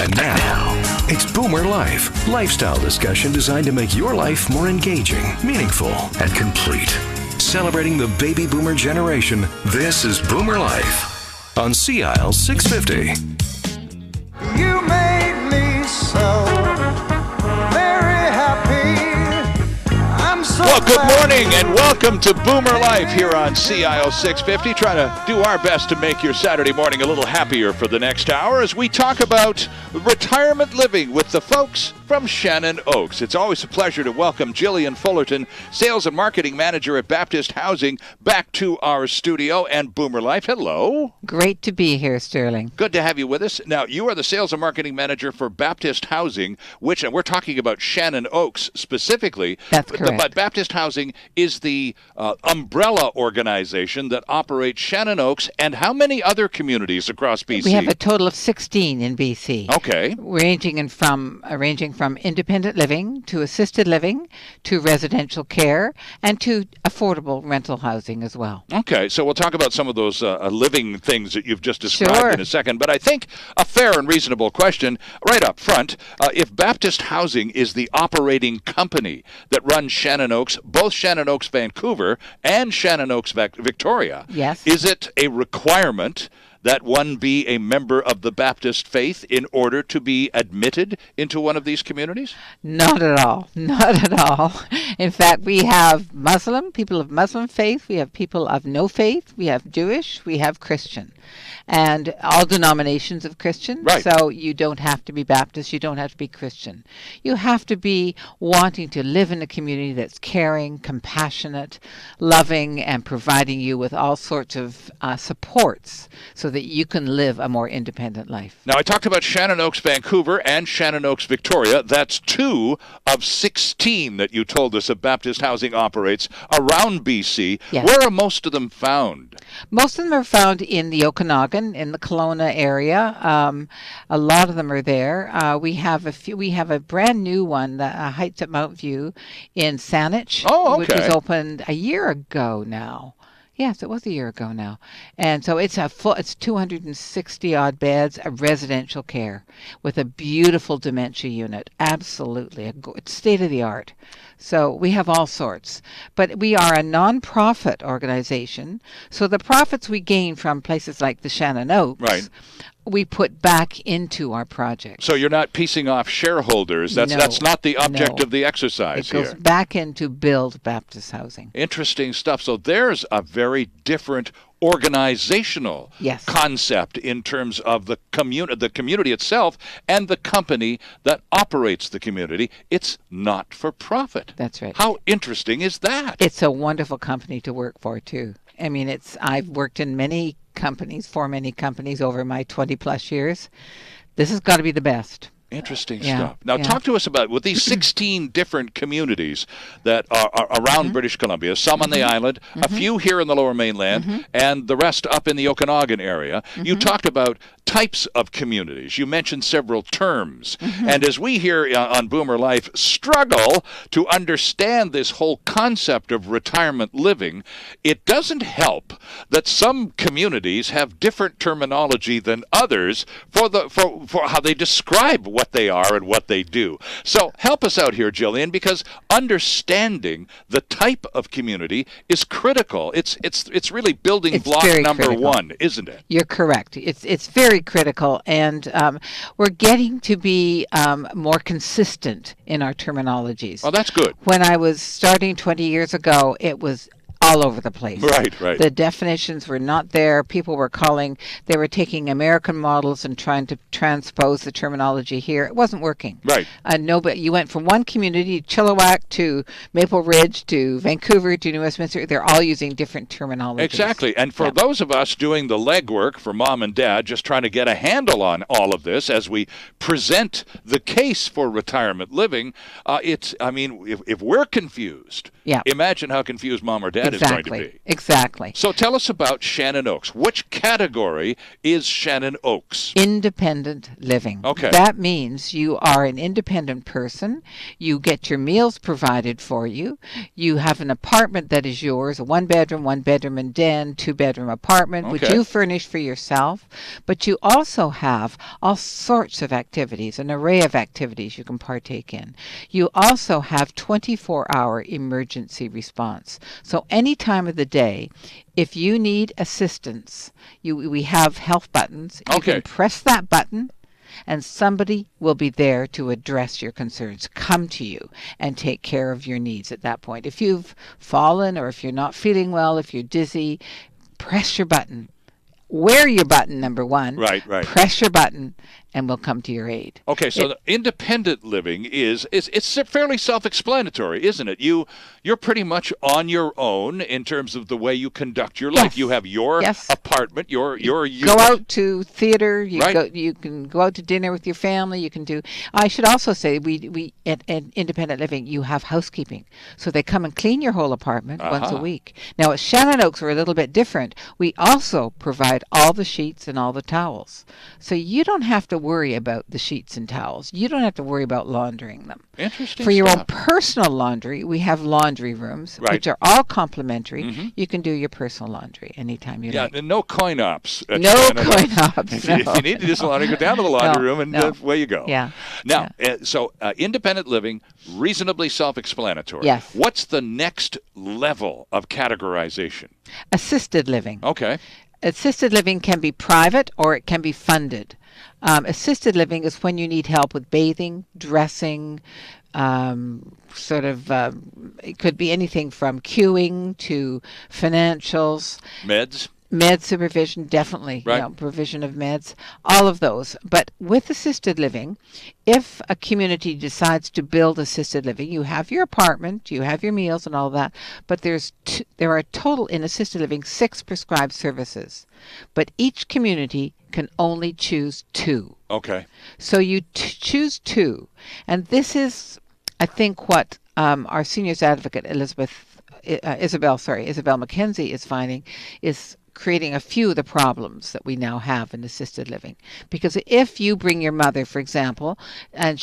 And now, it's Boomer Life, lifestyle discussion designed to make your life more engaging, meaningful, and complete. Celebrating the baby boomer generation, this is Boomer Life on CIL 650. You made me so very happy. I'm so Well, good morning and welcome to Boomer Life here on CIL 650. Trying to do our best to make your Saturday morning a little happier for the next hour as we talk about retirement living with the folks from ShannonOaks. It's always a pleasure to welcome Jillian Fullerton, Sales and Marketing Manager at Baptist Housing, back to our studio and Boomer Life. Hello. Great to be here, Sterling. Good to have you with us. Now, you are the Sales and Marketing Manager for Baptist Housing, which, and we're talking about ShannonOaks specifically. That's correct. But Baptist Housing is the umbrella organization that operates ShannonOaks and how many other communities across BC? We have a total of 16 in BC. Okay. Ranging from independent living to assisted living to residential care and to affordable rental housing as well. Okay, so we'll talk about some of those living things that you've just described in a second. But I think a fair and reasonable question right up front, if Baptist Housing is the operating company that runs ShannonOaks, both ShannonOaks Vancouver and ShannonOaks Victoria, yes, is it a requirement that one be a member of the Baptist faith in order to be admitted into one of these communities? Not at all. Not at all. In fact, we have people of Muslim faith, we have people of no faith, we have Jewish, we have Christian, and all denominations of Christian. Right. So you don't have to be Baptist, you don't have to be Christian. You have to be wanting to live in a community that's caring, compassionate, loving, and providing you with all sorts of supports so that you can live a more independent life. Now, I talked about ShannonOaks Vancouver and ShannonOaks Victoria. That's 2 of 16 that you told us of Baptist Housing operates around BC. Yes. Where are most of them found? Most of them are found in the Okanagan, in the Kelowna area. A lot of them are there. We have a few. We have a brand new one, the Heights at Mount View, in Saanich, which was opened a year ago now. Yes, it was a year ago now. And so it's it's 260 odd beds, a residential care with a beautiful dementia unit. Absolutely. It's state of the art. So we have all sorts. But we are a non-profit organization. So the profits we gain from places like the ShannonOaks, right, we put back into our project. So you're not piecing off shareholders. That's not the object of the exercise here. It goes back in to build Baptist Housing. Interesting stuff. So there's a very different organizational concept in terms of the community itself and the company that operates the community. It's not for profit. That's right. How interesting is that? It's a wonderful company to work for too. I mean, I've worked in many companies, for many companies over my 20 plus years. This has got to be the best. Interesting stuff. Now, talk to us about, with these 16 different communities that are around British Columbia, some on the island, a few here in the Lower Mainland, and the rest up in the Okanagan area. You talked about types of communities. You mentioned several terms. And as we here on Boomer Life struggle to understand this whole concept of retirement living, it doesn't help that some communities have different terminology than others for how they describe what they are and what they do. So help us out here, Jillian, because understanding the type of community is critical. It's really building block number one, isn't it? You're correct. It's very critical, and we're getting to be more consistent in our terminologies. Oh, that's good. When I was starting 20 years ago, it was all over the place. Right. The definitions were not there. People were they were taking American models and trying to transpose the terminology here. It wasn't working. Right. You went from one community, Chilliwack, to Maple Ridge, to Vancouver, to New Westminster. They're all using different terminologies. Exactly. And for those of us doing the legwork for mom and dad, just trying to get a handle on all of this as we present the case for retirement living, if we're confused, imagine how confused mom or dad is going to be. Exactly. So tell us about ShannonOaks. Which category is ShannonOaks? Independent living. Okay. That means you are an independent person. You get your meals provided for you. You have an apartment that is yours, a one-bedroom and den, two-bedroom apartment, which Okay. you furnish for yourself. But you also have all sorts of activities, an array of activities you can partake in. You also have 24-hour emergency response. So any time of the day, if you need assistance, we have health buttons. You Okay. can press that button, and somebody will be there to address your concerns, come to you, and take care of your needs at that point. If you've fallen or if you're not feeling well, if you're dizzy, press your button. Wear your button, number one. Right. Press your button, and we'll come to your aid. Okay, so the independent living it's fairly self-explanatory, isn't it? You're pretty much on your own in terms of the way you conduct your life. Yes. You have your Yes. apartment, your unit. Go out to theater. Right. You can go out to dinner with your family. You can do. I should also say we at independent living you have housekeeping, so they come and clean your whole apartment once a week. Now at ShannonOaks we're a little bit different. We also provide all the sheets and all the towels, so you don't have to worry about the sheets and towels. You don't have to worry about laundering them. Interesting For your stuff. own personal laundry, we have laundry rooms, Right. which are all complimentary. You can do your personal laundry anytime you like. And no coin ops. at No ShannonOaks. coin ops. If you need to do some laundry, go down to the laundry room and away you go. Yeah. Now, so independent living, reasonably self-explanatory. Yes. What's the next level of categorization? Assisted living. Okay. Assisted living can be private or it can be funded. Assisted living is when you need help with bathing, dressing, it could be anything from queuing to financials. Med supervision, definitely, Right. provision of meds, all of those. But with assisted living, if a community decides to build assisted living, you have your apartment, you have your meals and all that, but there are total in assisted living 6 prescribed services. But each community can only choose 2. Okay. So you choose 2. And this is, I think, what our seniors advocate, Isabel McKenzie is finding is creating a few of the problems that we now have in assisted living. Because if you bring your mother, for example, and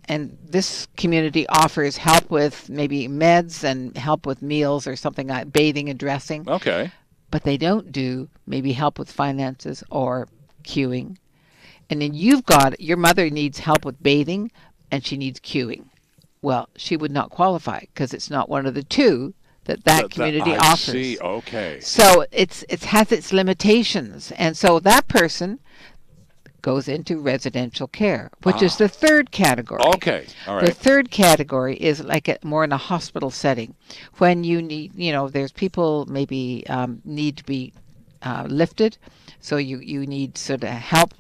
and this community offers help with maybe meds and help with meals or something like bathing and dressing. Okay. But they don't do maybe help with finances or queuing. And then your mother needs help with bathing and she needs queuing. Well, she would not qualify because it's not one of the 2 that community offers. I see. Okay. So it has its limitations, and so that person goes into residential care, which is the 3rd category. Okay. All right. The 3rd category is like more in a hospital setting, when you need, there's people maybe need to be lifted. So you need sort of help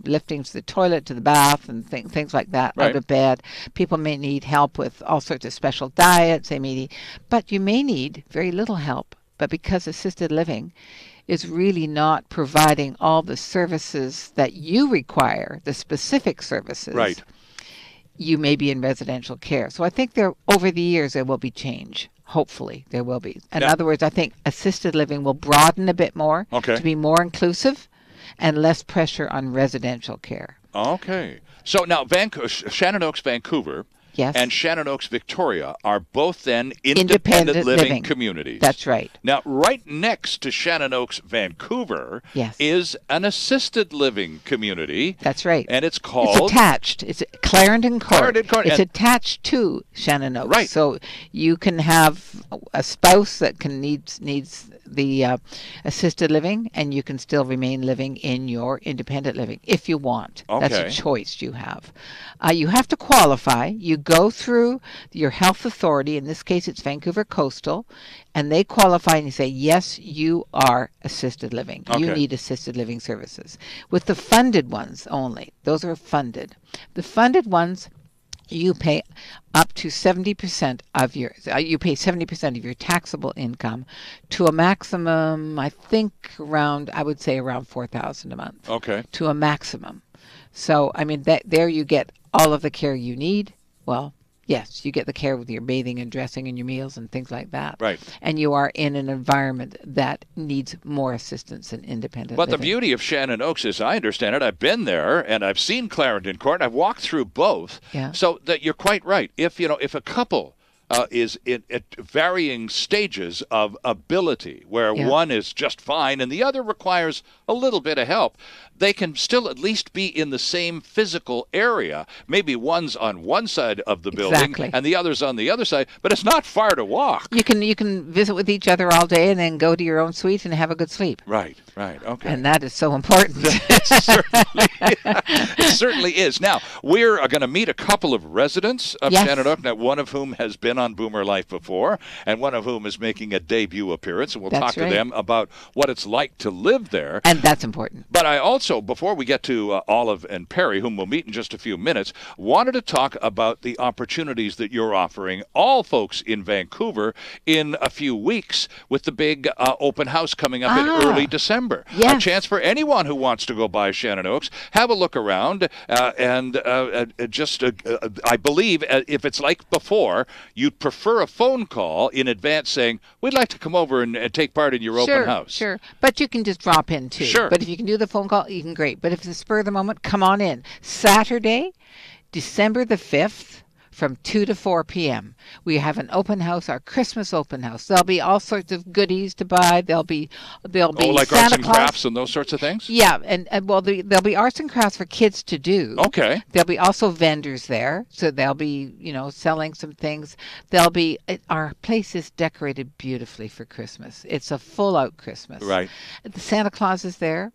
lifting to the toilet, to the bath, and things like that, Right. out of bed. People may need help with all sorts of special diets. But you may need very little help. But because assisted living is really not providing all the services that you require, the specific services, Right. you may be in residential care. So I think over the years there will be change. Hopefully there will be. In other words, I think assisted living will broaden a bit more to be more inclusive and less pressure on residential care. Okay. So now ShannonOaks Vancouver Yes. and ShannonOaks Victoria are both then independent living communities. That's right. Now, right next to ShannonOaks Vancouver Yes. is an assisted living community. That's right. And it's called... It's attached. It's Clarendon Court. Clarendon Court. It's And- attached to ShannonOaks. Right. So you can have a spouse that needs the assisted living, and you can still remain living in your independent living if you want. That's Okay. a choice you have. You have to qualify. You go through your health authority. In this case, it's Vancouver Coastal, and they qualify and you say, yes, you are assisted living. You Okay. need assisted living services. With the funded ones only, those are funded. The funded ones, you pay up to 70% of you pay 70% of your taxable income to a maximum, I would say around $4,000 a month. Okay. To a maximum. So, there you get all of the care you need. Well, Yes, you get the care with your bathing and dressing and your meals and things like that. Right. And you are in an environment that needs more assistance and independent But the living. beauty of Shannon Oaks, as I understand it, I've been there and I've seen Clarendon Court. I've walked through both. Yeah. So that you're quite right. If a couple is at varying stages of ability, where one is just fine and the other requires a little bit of help, they can still at least be in the same physical area. Maybe one's on one side of the building and the other's on the other side, but it's not far to walk. You can visit with each other all day and then go to your own suite and have a good sleep. Right, okay. And that is so important. It certainly is. Now, we're going to meet a couple of residents of Shannon Oaks, one of whom has been on Boomer Life before, and one of whom is making a debut appearance, and we'll talk to them about what it's like to live there. And that's important. But I also, before we get to Olive and Perry, whom we'll meet in just a few minutes, wanted to talk about the opportunities that you're offering all folks in Vancouver in a few weeks with the big open house coming up in early December. Yes. A chance for anyone who wants to go by Shannon Oaks, have a look around, and I believe if it's like before, you'd prefer a phone call in advance saying, we'd like to come over and take part in your open house. Sure. But you can just drop in too. Sure. But if you can do the phone call, you can, great. But if it's a spur of the moment, come on in. Saturday, December the 5th, from 2 to 4 p.m. We have an open house, our Christmas open house. There'll be all sorts of goodies to buy. There'll be like Santa arts and Claus. crafts and those sorts of things? Yeah, and there'll be arts and crafts for kids to do. Okay. There'll be also vendors there, so they'll be, selling some things. Our place is decorated beautifully for Christmas. It's a full-out Christmas. Right. The Santa Claus is there.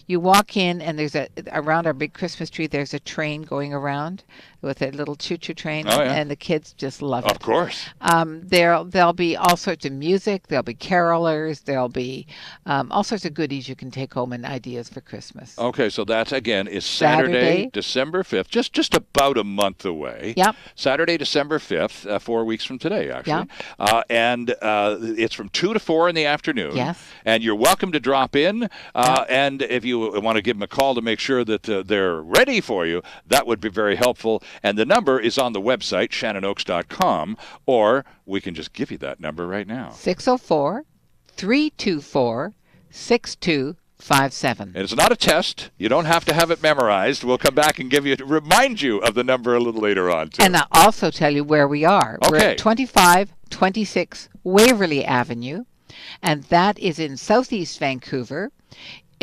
You walk in, and there's around our big Christmas tree, there's a train going around with a little choo-choo train, and the kids just love it. Of course. There'll be all sorts of music. There'll be carolers. There'll be all sorts of goodies you can take home and ideas for Christmas. Okay, so that, again, is Saturday, December 5th, just about a month away. Yep. Saturday, December 5th, 4 weeks from today, actually. Yep. And it's from 2 to 4 in the afternoon. Yes. And you're welcome to drop in. And if you want to give them a call to make sure that they're ready for you, that would be very helpful. And the number is on the website, ShannonOaks.com, or we can just give you that number right now. 604-324-6257. And it's not a test. You don't have to have it memorized. We'll come back and remind you of the number a little later on, too. And I'll also tell you where we are. Okay. We're at 2526 Waverly Avenue, and that is in southeast Vancouver.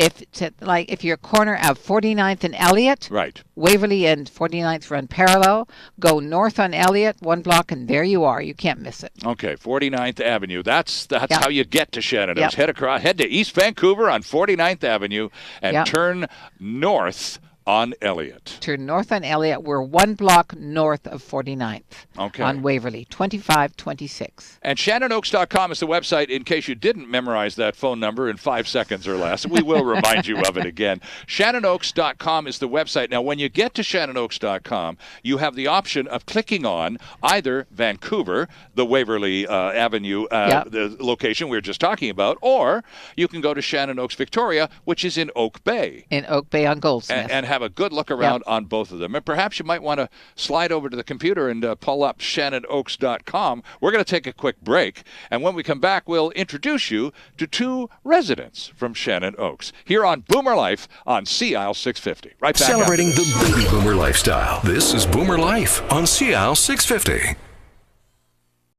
If you're corner of 49th and Elliott, right. Waverly and 49th run parallel, go north on Elliott, 1 block, and there you are. You can't miss it. Okay, 49th Avenue. That's how you get to Shannon Oaks. Yep. Head to East Vancouver on 49th Avenue and turn north on Elliott. Turn north on Elliott. We're 1 block north of 49th on Waverly, 2526. And ShannonOaks.com is the website in case you didn't memorize that phone number in 5 seconds or less. We will remind you of it again. ShannonOaks.com is the website. Now, when you get to ShannonOaks.com, you have the option of clicking on either Vancouver, the Waverly Avenue, the location we were just talking about, or you can go to Shannon Oaks, Victoria, which is in Oak Bay. In Oak Bay on Goldsmith. And have a good look around on both of them. And perhaps you might want to slide over to the computer and pull up ShannonOaks.com. We're going to take a quick break. And when we come back, we'll introduce you to 2 residents from Shannon Oaks here on Boomer Life on Sea Isle 650. Right back. Celebrating the baby boomer lifestyle. This is Boomer Life on Sea Isle 650.